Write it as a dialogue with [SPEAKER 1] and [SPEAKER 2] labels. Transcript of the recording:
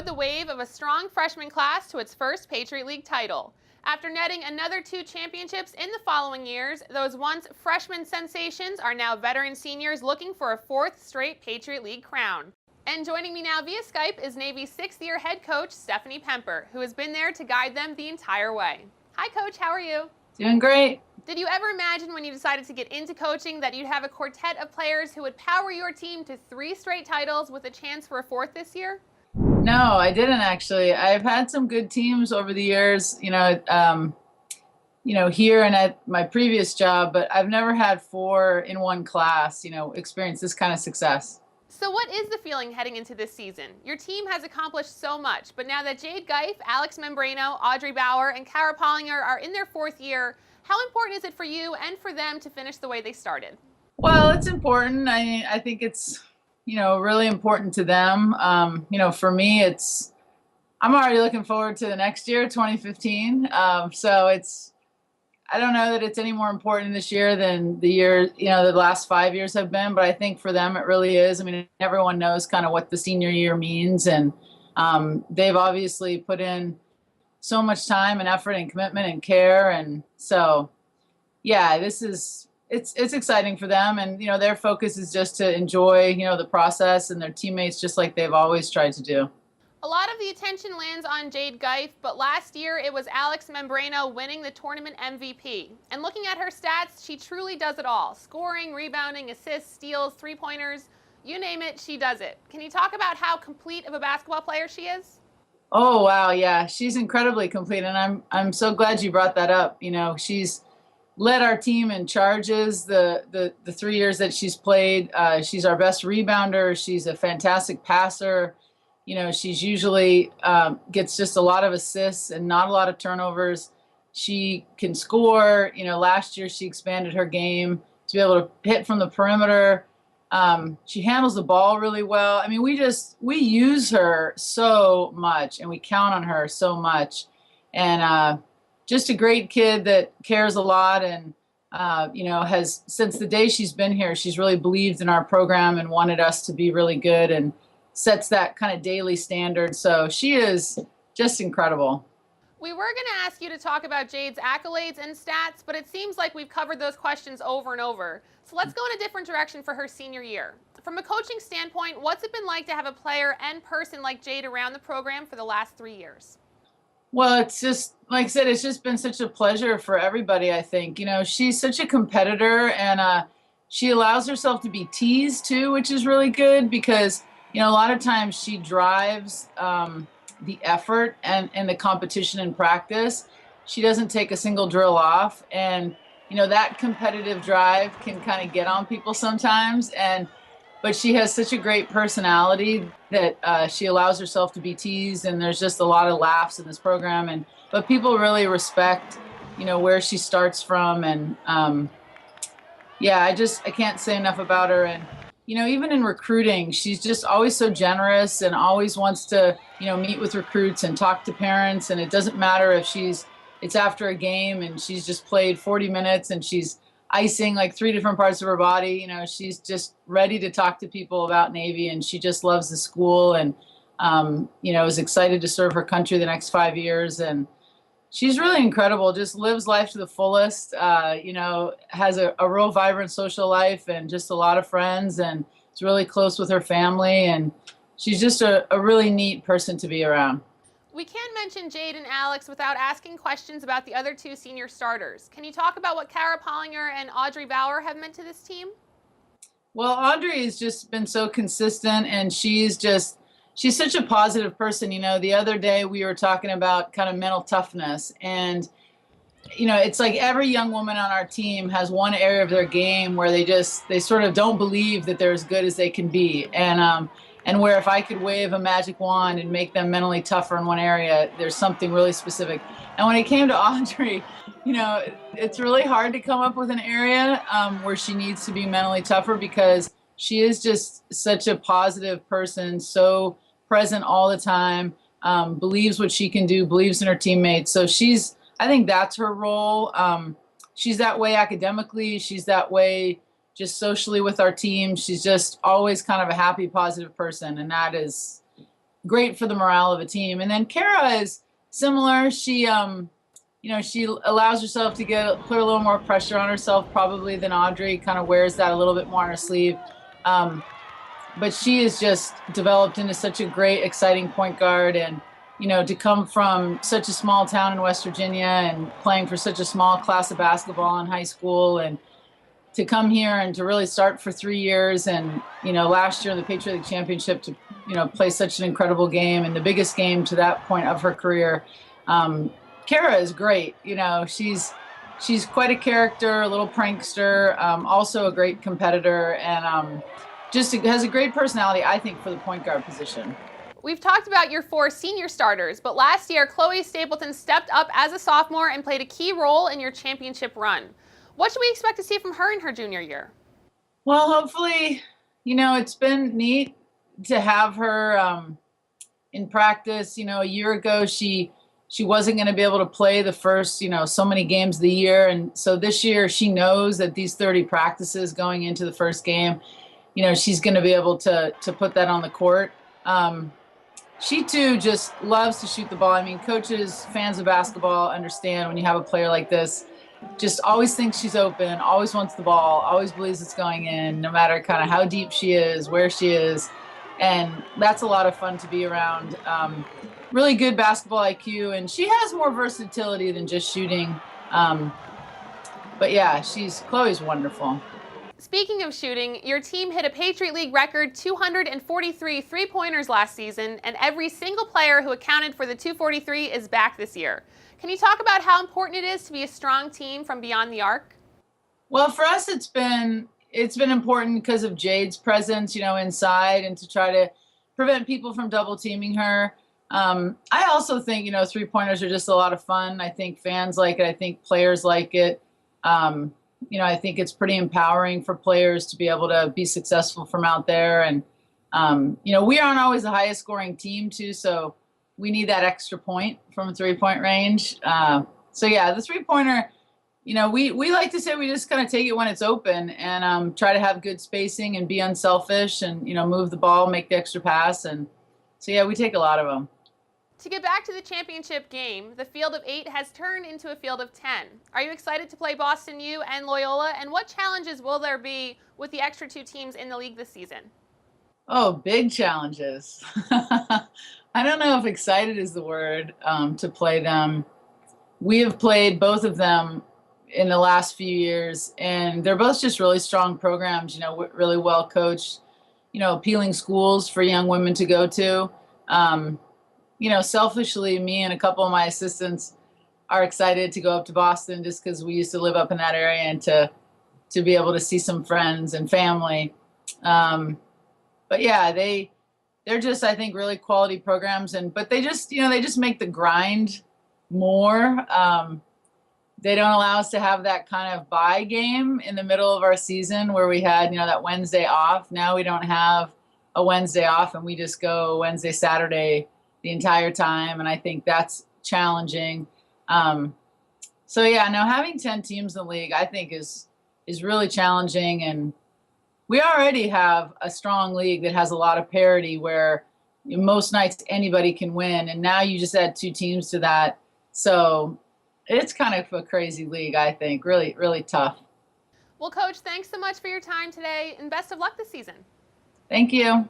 [SPEAKER 1] rode the wave of a strong freshman class to its first Patriot League title. After netting another 2 championships in the following years, those once freshman sensations are now veteran seniors looking for a 4th straight Patriot League crown. And joining me now via Skype is Navy's 6th-year head coach, Stefanie Pemper, who has been there to guide them the entire way. Hi, Coach. How are you?
[SPEAKER 2] Doing great.
[SPEAKER 1] Did you ever imagine when you decided to get into coaching that you'd have a quartet of players who would power your team to 3 straight titles with a chance for a 4th this year?
[SPEAKER 2] No, I didn't actually. I've had some good teams over the years, here and at my previous job, but I've never had 4 in one class, experience this kind of success.
[SPEAKER 1] So what is the feeling heading into this season? Your team has accomplished so much, but now that Jade Geiger, Alex Membrano, Audrey Bauer, and Kara Pollinger are in their 4th year, how important is it for you and for them to finish the way they started?
[SPEAKER 2] Well, it's important. I think it's, really important to them. For me, I'm already looking forward to the next year, 2015. I don't know that it's any more important this year than the year, the last 5 years have been, but I think for them it really is. I mean, everyone knows kind of what the senior year means, and they've obviously put in so much time and effort and commitment and care, and so, yeah, it's exciting for them, and, their focus is just to enjoy, the process and their teammates just like they've always tried to do.
[SPEAKER 1] A lot of the attention lands on Jade Geiger, but last year it was Alex Membrano winning the tournament MVP. And looking at her stats, she truly does it all. Scoring, rebounding, assists, steals, 3-pointers, you name it, she does it. Can you talk about how complete of a basketball player she is?
[SPEAKER 2] Oh, wow, yeah, she's incredibly complete, and I'm so glad you brought that up. She's led our team in charges the 3 years that she's played. She's our best rebounder. She's a fantastic passer. She's usually gets just a lot of assists and not a lot of turnovers. She can score. Last year she expanded her game to be able to hit from the perimeter. She handles the ball really well. I mean, we use her so much, and we count on her so much. And just a great kid that cares a lot, and has, since the day she's been here, she's really believed in our program and wanted us to be really good, and sets that kind of daily standard. So she is just incredible.
[SPEAKER 1] We were going to ask you to talk about Jade's accolades and stats, but it seems like we've covered those questions over and over. So let's go in a different direction for her senior year. From a coaching standpoint, what's it been like to have a player and person like Jade around the program for the last 3 years?
[SPEAKER 2] Well, it's just, like I said, it's just been such a pleasure for everybody, I think. She's such a competitor, and she allows herself to be teased too, which is really good because a lot of times she drives the effort and the competition in practice. She doesn't take a single drill off. And, that competitive drive can kind of get on people sometimes. But she has such a great personality that she allows herself to be teased. And there's just a lot of laughs in this program. But people really respect, where she starts from. And, I can't say enough about her. And, even in recruiting, she's just always so generous and always wants to, meet with recruits and talk to parents. And it doesn't matter if it's after a game and she's just played 40 minutes and she's icing like 3 different parts of her body. She's just ready to talk to people about Navy, and she just loves the school and, is excited to serve her country the next 5 years. And she's really incredible, just lives life to the fullest, has a real vibrant social life and just a lot of friends, and is really close with her family. And she's just a really neat person to be around.
[SPEAKER 1] We can't mention Jade and Alex without asking questions about the other 2 senior starters. Can you talk about what Kara Pollinger and Audrey Bauer have meant to this team?
[SPEAKER 2] Well, Audrey has just been so consistent, and she's such a positive person. The other day we were talking about kind of mental toughness, and, it's like every young woman on our team has one area of their game where they sort of don't believe that they're as good as they can be. And where if I could wave a magic wand and make them mentally tougher in one area, there's something really specific. And when it came to Audrey, it's really hard to come up with an area where she needs to be mentally tougher, because she is just such a positive person, so present all the time, believes what she can do, believes in her teammates. So I think that's her role. She's that way academically. She's that way just socially with our team. She's just always kind of a happy, positive person. And great for the morale of a team. And then Kara is similar. She, she allows herself to put a little more pressure on herself probably than Audrey, kind of wears that a little bit more on her sleeve. But she is just developed into such a great, exciting point guard. And, to come from such a small town in West Virginia and playing for such a small class of basketball in high school, and to come here and to really start for 3 years. And, last year in the Patriot League Championship to, play such an incredible game and the biggest game to that point of her career. Kara is great. She's quite a character, a little prankster, also a great competitor, and just has a great personality, I think, for the point guard position.
[SPEAKER 1] We've talked about your 4 senior starters, but last year, Chloe Stapleton stepped up as a sophomore and played a key role in your championship run. What should we expect to see from her in her junior year?
[SPEAKER 2] Well, hopefully, it's been neat to have her in practice. A year ago, she wasn't going to be able to play the first, so many games of the year. And so this year she knows that these 30 practices going into the first game, she's going to be able to put that on the court. She too just loves to shoot the ball. I mean, coaches, fans of basketball understand when you have a player like this, just always thinks she's open, always wants the ball, always believes it's going in, no matter kind of how deep she is, where she is. And that's a lot of fun to be around. Really good basketball IQ, and she has more versatility than just shooting. But yeah, Chloe's wonderful.
[SPEAKER 1] Speaking of shooting, your team hit a Patriot League record 243 three-pointers last season, and every single player who accounted for the 243 is back this year. Can you talk about how important it is to be a strong team from beyond the arc?
[SPEAKER 2] Well, for us, it's been important because of Jade's presence, inside, and to try to prevent people from double teaming her. I also think, three-pointers are just a lot of fun. I think fans like it. I think players like it. I think it's pretty empowering for players to be able to be successful from out there. And, we aren't always the highest scoring team too, so we need that extra point from a three-point range. So yeah, the three-pointer, we like to say we just kind of take it when it's open and try to have good spacing and be unselfish and, move the ball, make the extra pass. And so, yeah, we take a lot of them.
[SPEAKER 1] To get back to the championship game, the field of 8 has turned into a field of 10. Are you excited to play Boston U and Loyola? And what challenges will there be with the extra 2 teams in the league this season?
[SPEAKER 2] Oh, big challenges. I don't know if excited is the word to play them. We have played both of them in the last few years, and they're both just really strong programs, really well coached, appealing schools for young women to go to. Selfishly, me and a couple of my assistants are excited to go up to Boston just because we used to live up in that area and to be able to see some friends and family. But yeah, they're just, I think, really quality programs, but they just make the grind more. They don't allow us to have that kind of bye game in the middle of our season where we had, that Wednesday off. Now we don't have a Wednesday off, and we just go Wednesday, Saturday the entire time. And I think that's challenging. So yeah, now having 10 teams in the league, I think is really challenging. And we already have a strong league that has a lot of parity where most nights anybody can win. And now you just add 2 teams to that. So it's kind of a crazy league, I think. Really, really tough.
[SPEAKER 1] Well, Coach, thanks so much for your time today, and best of luck this season.
[SPEAKER 2] Thank you.